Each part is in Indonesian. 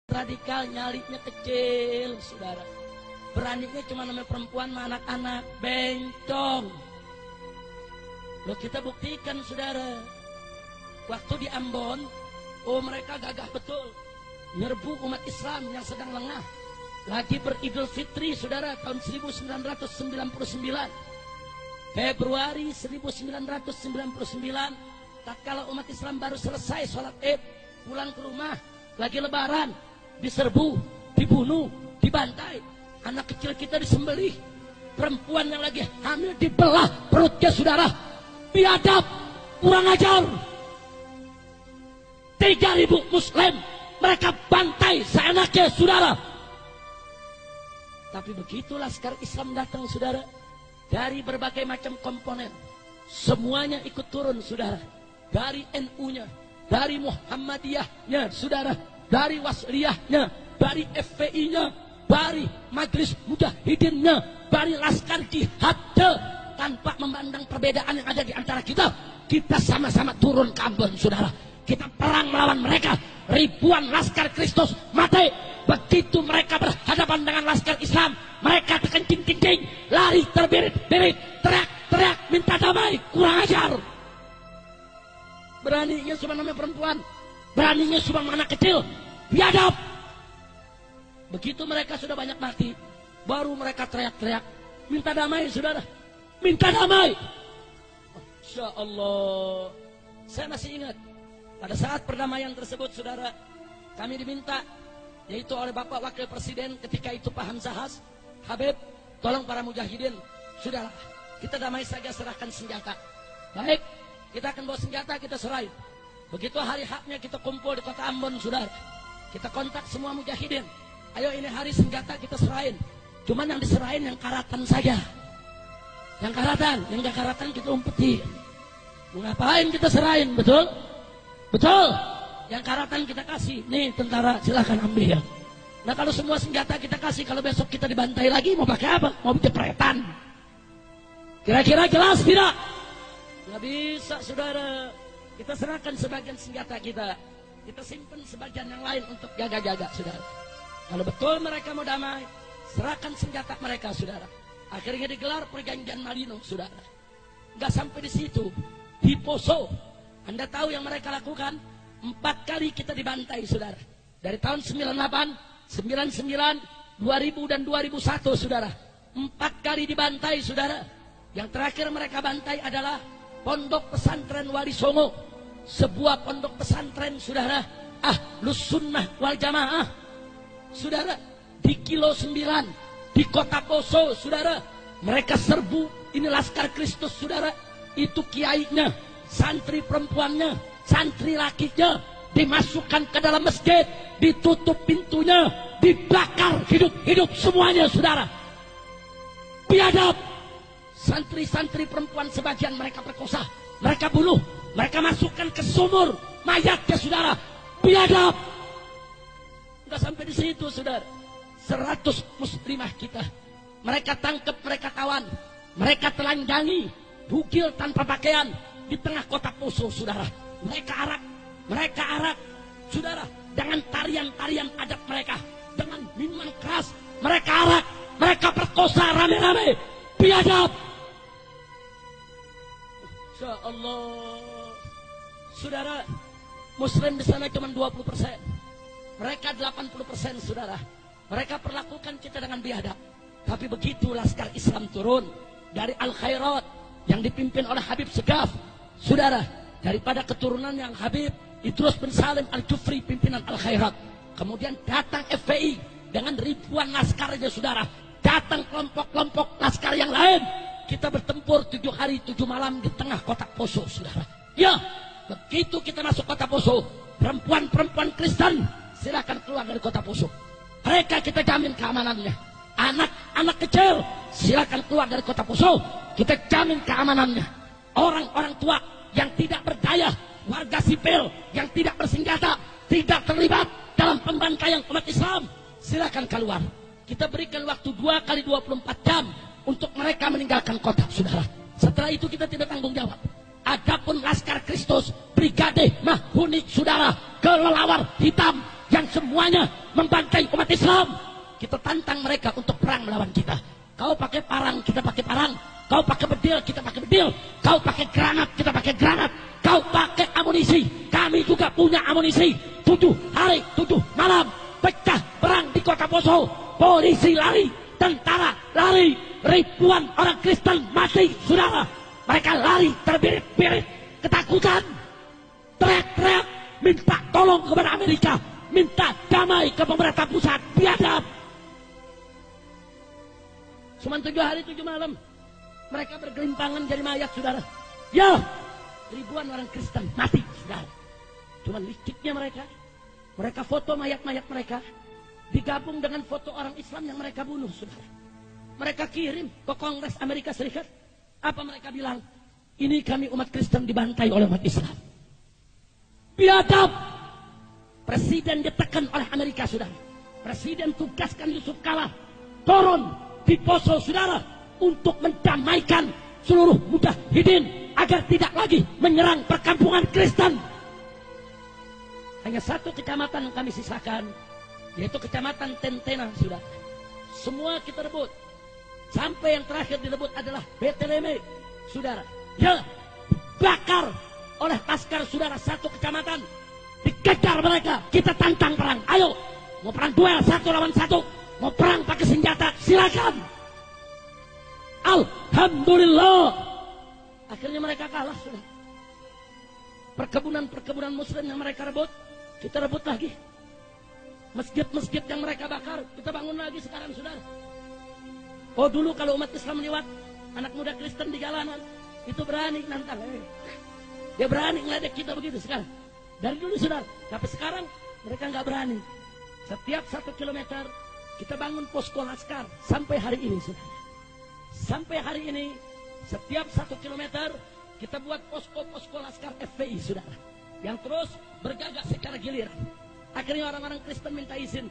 radikal, nyalinya kecil, saudara. Beraninya cuma namanya perempuan sama anak-anak, bencong. Loh, kita buktikan, saudara. Waktu di Ambon, oh mereka gagah betul. Nyerbu umat Islam yang sedang lengah. Lagi beridul fitri, saudara, tahun 1999. Februari 1999, tatkala umat Islam baru selesai sholat Id, pulang ke rumah, lagi lebaran, diserbu, dibunuh, dibantai. Anak kecil kita disembelih, perempuan yang lagi hamil dibelah perutnya, saudara. Biadab, kurang ajar. 3.000 muslim mereka bantai seenaknya, saudara. Tapi begitu laskar Islam datang, saudara, dari berbagai macam komponen, semuanya ikut turun, saudara. Dari NU-nya, dari Muhammadiyahnya, saudara, dari Wasliyahnya, dari FPI-nya, dari Majelis Mujahidinnya, dari Laskar Jihadnya. Tanpa memandang perbedaan yang ada di antara kita, kita sama-sama turun ke Ambon, saudara. Kita perang melawan mereka. Ribuan Laskar Kristus mati. Begitu mereka berhadapan dengan Laskar Islam, mereka terkencing-kencing, lari terbirit-birit, teriak-teriak minta damai. Kurang ajar. Beraninya cuma namanya perempuan, beraninya cuma anak kecil, biadab. Begitu mereka sudah banyak mati, baru mereka teriak-teriak minta damai, saudara. Minta damai. Masya Allah. Saya masih ingat pada saat perdamaian tersebut, saudara, kami diminta, yaitu oleh Bapak Wakil Presiden ketika itu Pak Hamzahas, Habib, tolong para mujahidin, sudahlah, kita damai saja, serahkan senjata. Baik, kita akan bawa senjata, kita serahin. Begitu hari haknya kita kumpul di kota Ambon, saudara. Kita kontak semua mujahidin. Ayo ini hari senjata kita serahin. Cuman yang diserahin yang karatan saja. Yang karatan, yang gak karatan kita umpetin. Mau ngapain kita serahin, betul? Betul. Yang karatan kita kasih. Nih tentara, silahkan ambil. Nah kalau semua senjata kita kasih, kalau besok kita dibantai lagi, mau pakai apa? Mau jepretan. Kira-kira jelas tidak? Nggak bisa, saudara. Kita serahkan sebagian senjata kita. Kita simpan sebagian yang lain untuk jaga-jaga, saudara. Kalau betul mereka mau damai, serahkan senjata mereka, saudara. Akhirnya digelar perjanjian Malino, saudara. Nggak sampai di situ, di Poso. Anda tahu yang mereka lakukan? 4 kali kita dibantai, saudara. Dari tahun 98, 99, 2000 dan 2001, saudara. 4 kali dibantai, saudara. Yang terakhir mereka bantai adalah Pondok Pesantren Wali Songo. Sebuah pondok pesantren, saudara, Ahlus Sunnah wal Jamaah, saudara, di Kilo 9, di Kota Poso, saudara. Mereka serbu, ini Laskar Kristus, saudara. Itu kiainya, santri perempuannya, santri lakinya, dimasukkan ke dalam masjid, ditutup pintunya, dibakar hidup-hidup semuanya, saudara. Biadab. Santri-santri perempuan sebagian mereka perkosa, mereka bunuh, mereka masukkan ke sumur mayatnya, saudara. Biadab. Nggak sampai di situ, saudara. 100 muslimah kita mereka tangkap, mereka tawan, mereka telanjangi, bugil tanpa pakaian di tengah kota Poso, saudara. Mereka arak, saudara, dengan tarian-tarian adat mereka, dengan minuman keras, mereka arak, mereka perkosa rame-rame. Biadab. Insya Allah, saudara, muslim di sana cuma 20%, mereka 80%, saudara. Mereka perlakukan kita dengan biadab. Tapi begitu Laskar Islam turun dari Al-Khairat yang dipimpin oleh Habib Segaf, saudara, daripada keturunan yang Habib Idrus bin Salim Al-Jufri, pimpinan Al-Khairat. Kemudian datang FPI dengan ribuan laskarnya, saudara. Datang kelompok-kelompok laskar yang lain. Kita bertempur 7 hari 7 malam di tengah kota Poso, saudara. Ya, begitu kita masuk kota Poso, perempuan-perempuan Kristen silakan keluar dari kota Poso. Mereka kita jamin keamanannya. Anak-anak kecil silakan keluar dari kota Poso, kita jamin keamanannya. Orang-orang tua yang tidak berdaya, warga sipil yang tidak bersenjata, tidak terlibat dalam pembantaian umat Islam, silakan keluar. Kita berikan waktu 2 kali 24 jam untuk mereka meninggalkan kota, saudara. Setelah itu kita tidak tanggung jawab. Adapun Laskar Kristus Brigade Mahuni, saudara, kelelawar hitam, yang semuanya membantai umat Islam. Kita tantang mereka untuk perang melawan kita. Kau pakai parang, kita pakai parang. Kau pakai bedil, kita pakai bedil. Kau pakai granat, kita pakai granat. Kau pakai amunisi, kami juga punya amunisi. 7 hari 7 malam pecah perang di kota Poso. Polisi lari, tentara lari, ribuan orang Kristen mati, saudara. Mereka lari terbirit-birit, ketakutan, teriak-teriak, minta tolong kepada Amerika, minta damai ke pemerintah pusat. Biadab. Cuma 7 hari 7 malam mereka bergelimpangan jadi mayat, saudara. Ya, ribuan orang Kristen mati, saudara. Cuma liciknya mereka foto mayat-mayat mereka digabung dengan foto orang Islam yang mereka bunuh, saudara. Mereka kirim ke Kongres Amerika Serikat. Apa mereka bilang? Ini kami umat Kristen dibantai oleh umat Islam. Biadab. Presiden ditekan oleh Amerika, saudara. Presiden tugaskan Yusuf Kala turun di Poso, saudara, untuk mendamaikan seluruh mujahidin agar tidak lagi menyerang perkampungan Kristen. Hanya satu kecamatan yang kami sisakan, yaitu kecamatan Tentena, saudara. Semua kita rebut. Sampai yang terakhir direbut adalah Beteleme, saudara. Ya, bakar oleh Laskar, saudara, satu kecamatan. Dikejar mereka, kita tantang perang. Ayo, mau perang duel 1 lawan 1, mau perang pakai senjata, silakan. Alhamdulillah, akhirnya mereka kalah, saudara. Perkebunan-perkebunan Muslim yang mereka rebut, kita rebut lagi. Masjid-masjid yang mereka bakar, kita bangun lagi sekarang, saudara. Oh, dulu kalau umat Islam lewat, anak muda Kristen di jalanan, itu berani nantang. Dia berani ngeledek kita begitu sekarang. Dari dulu, saudara. Tapi sekarang mereka nggak berani. Setiap 1 kilometer kita bangun posko Laskar sampai hari ini, saudara. Sampai hari ini setiap 1 kilometer kita buat posko-posko Laskar FPI, saudara, yang terus bergerak secara giliran. Akhirnya orang-orang Kristen minta izin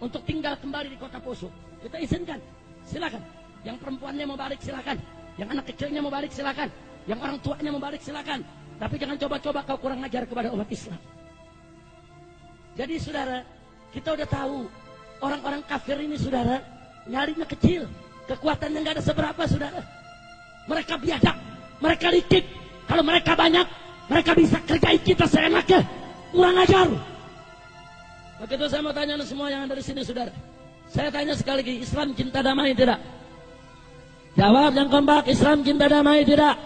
untuk tinggal kembali di kota Poso. Kita izinkan, silakan. Yang perempuannya mau balik, silakan. Yang anak kecilnya mau balik, silakan. Yang orang tuanya mau balik, silakan. Tapi jangan coba-coba kau kurang ajar kepada umat Islam. Jadi, saudara, kita udah tahu orang-orang kafir ini, saudara, nyarinya kecil, kekuatannya nggak ada seberapa, saudara. Mereka biadab, mereka licik. Kalau mereka banyak, mereka bisa kerjain kita seenaknya. Kurang ajar. Begitu saya mau tanya semua yang ada di sini, saudara. Saya tanya sekali lagi, Islam cinta damai tidak? Jawab yang kompak, Islam cinta damai tidak?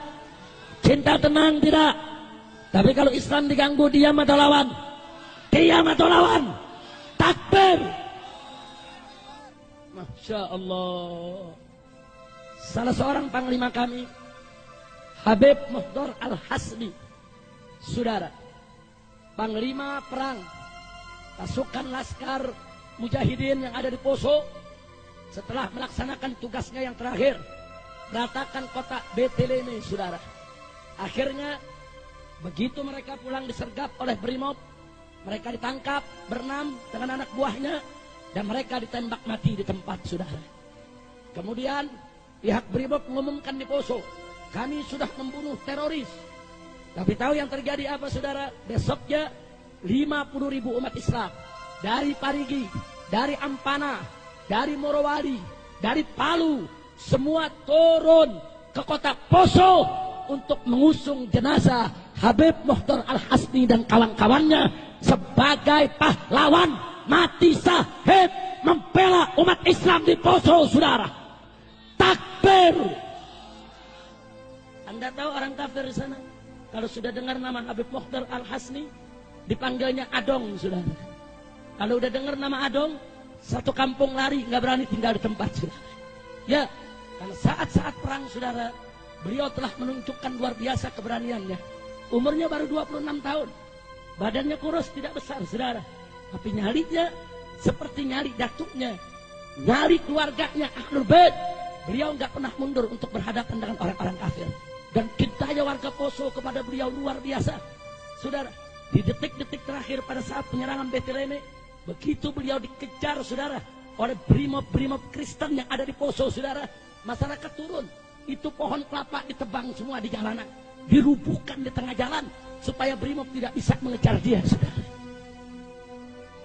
Cinta tenang tidak? Tapi kalau Islam diganggu, diam atau lawan? Diam atau lawan? Takbir. Masya Allah. Salah seorang panglima kami, Habib Muhdar Al-Hasni, saudara, panglima perang pasukan Laskar Mujahidin yang ada di Poso, setelah melaksanakan tugasnya yang terakhir, meratakan kota Beteleme, saudara. Akhirnya begitu mereka pulang disergap oleh Brimob, mereka ditangkap berenam dengan anak buahnya dan mereka ditembak mati di tempat, saudara. Kemudian pihak Brimob mengumumkan di Poso, kami sudah membunuh teroris. Tapi tahu yang terjadi apa, saudara? Besoknya 50.000 umat Islam dari Parigi, dari Ampana, dari Morowali, dari Palu, semua turun ke kota Poso untuk mengusung jenazah Habib Muhdar Al-Hasni dan kawan-kawannya sebagai pahlawan mati syahid membela umat Islam di Poso, saudara. Takbir. Anda tahu orang kafir di sana, kalau sudah dengar nama Habib Muhdar Al-Hasni, dipanggilnya Adong, saudara. Kalau udah dengar nama Adong, satu kampung lari, nggak berani tinggal di tempat, saudara. Ya, karena saat-saat perang, saudara, beliau telah menunjukkan luar biasa keberaniannya. Umurnya baru 26 tahun, badannya kurus, tidak besar, saudara. Tapi nyalinya seperti nyali datuknya, nyali keluarganya Ahlul Bait. Beliau nggak pernah mundur untuk berhadapan dengan orang-orang kafir. Dan cintanya warga Poso kepada beliau luar biasa, saudara. Di detik-detik terakhir pada saat penyerangan Beteleme, begitu beliau dikejar, saudara, oleh brimob-brimob Kristen yang ada di Poso, saudara, masyarakat turun. Itu pohon kelapa ditebang semua di jalanan, dirubuhkan di tengah jalan supaya brimob tidak bisa mengejar dia, saudara.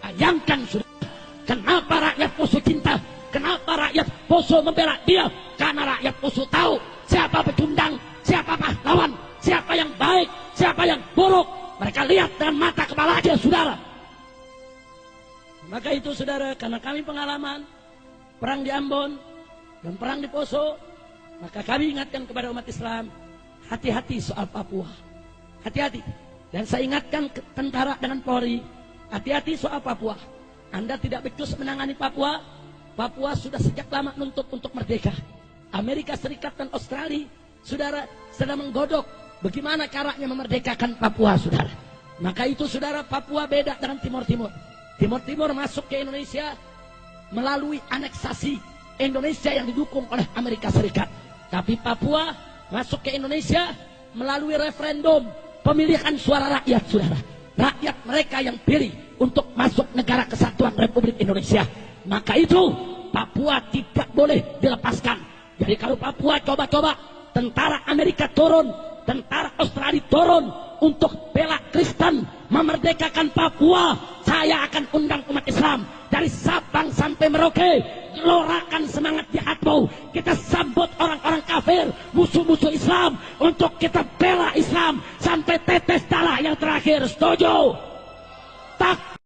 Bayangkan sudah, kenapa rakyat Poso cinta, kenapa rakyat Poso membela dia, karena rakyat Poso tahu siapa pecundang, siapa pahlawan, siapa yang baik, siapa yang buruk. Mereka lihat dengan mata kepala aja, saudara. Maka itu saudara, karena kami pengalaman perang di Ambon dan perang di Poso, maka kami ingatkan kepada umat Islam, hati-hati soal Papua. Hati-hati. Dan saya ingatkan ke tentara dengan Polri, hati-hati soal Papua. Anda tidak becus menangani Papua. Papua sudah sejak lama nuntut untuk merdeka. Amerika Serikat dan Australia, saudara, sedang menggodok bagaimana caranya memerdekakan Papua, saudara. Maka itu saudara, Papua beda dengan Timur Timur. Timur Timur masuk ke Indonesia melalui aneksasi Indonesia yang didukung oleh Amerika Serikat. Tapi Papua masuk ke Indonesia melalui referendum pemilihan suara rakyat, saudara. Rakyat mereka yang pilih untuk masuk negara kesatuan Republik Indonesia. Maka itu Papua tidak boleh dilepaskan. Jadi kalau Papua coba-coba tentara Amerika turun, tentara Australia turun untuk bela Kristen, memerdekakan Papua, saya akan undang umat Islam dari Sabang sampai Merauke, gelorakan semangat jihadmu. Kita sambut orang-orang kafir, musuh-musuh Islam, untuk kita bela Islam sampai tetes darah yang terakhir. Setuju? Tak